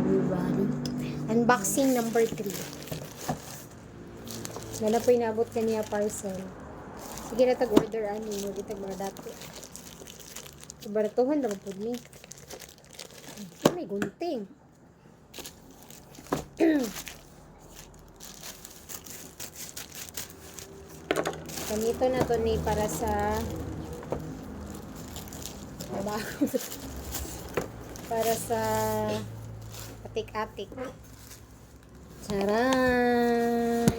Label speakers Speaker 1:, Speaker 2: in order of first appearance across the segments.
Speaker 1: everybody. Unboxing number 3. Wala po inabot kaniya parcel. Sige na tag-order ani mo. Di tag-mga dati. Ibaratuhan lang po ni. May gunting. Ganito na to ni para sa para sa atik-atik. Charan!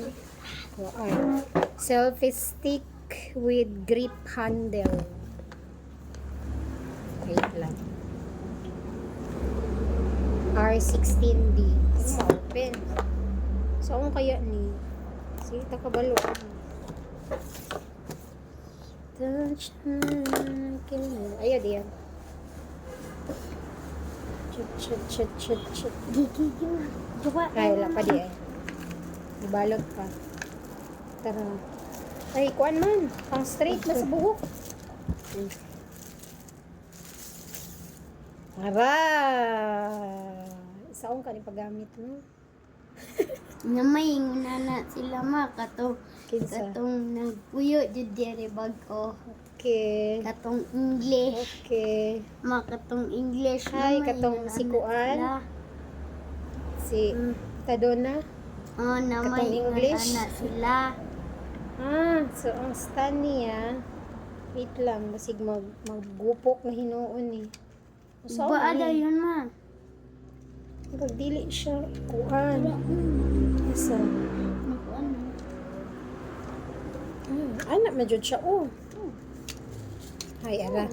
Speaker 1: Wow. Selfie stick with grip handle. Wait lang. R16D. Open. So, ano kaya ni? Sige, takabalo. Touch. Ayaw diyan. Chut. Ay, wala pa di ay. Ibalot pa. Tara. Ay, kuan man. Pang straight na sa buhok. Tara. Isaong ka ni paggamit mo.
Speaker 2: Namay na sila katong
Speaker 1: Kinsa?
Speaker 2: katong nagpuyo jud diri bag-o.
Speaker 1: Okay.
Speaker 2: Katong English.
Speaker 1: Okay.
Speaker 2: Katong English.
Speaker 1: Hi,
Speaker 2: namay
Speaker 1: katong
Speaker 2: inana
Speaker 1: si Kuan.
Speaker 2: sila.
Speaker 1: Si Tadona.
Speaker 2: Oh, namay
Speaker 1: Katong English?
Speaker 2: inana sila.
Speaker 1: So ang stand niya, wait lang, basig maggupok na hinuon eh. So,
Speaker 2: Ba ada yun ma?
Speaker 1: pag dili siya, kuan. Asa? Anak na jud siya, oh. Ay, ara.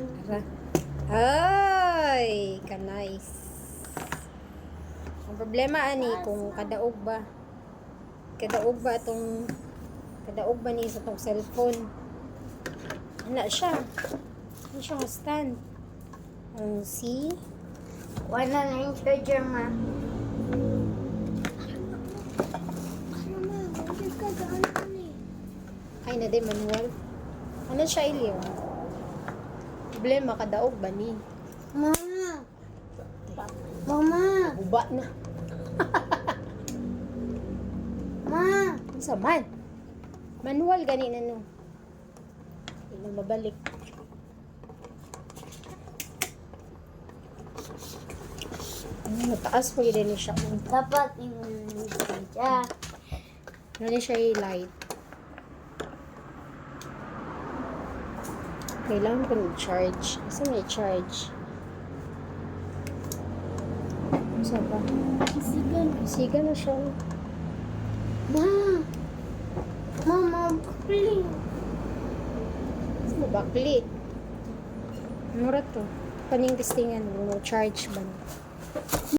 Speaker 1: Ay, ka-nice. Ang problema, ani, kung kadaog ba ni sa tong cellphone. Ana siya. Ano siya nga stand? See?
Speaker 2: Wala na yung charger ma.
Speaker 1: Ay na din, manual. Ano siya, Ilio? Problema, kadaog ba ni?
Speaker 2: Mama. Mama.
Speaker 1: Uba na.
Speaker 2: Ma.
Speaker 1: Ano sa man? Manual gani na no. Hindi na mabalik. Mataas po yun siya.
Speaker 2: Dapat yung siya.
Speaker 1: Ano siya yung light. Kailangan ko mag-charge. Kasi may charge. Saan ba? Isigan na siya.
Speaker 2: Ma. Mama, please.
Speaker 1: Ano ba? Click. Mura to. Paning testingan mo. Charge ba?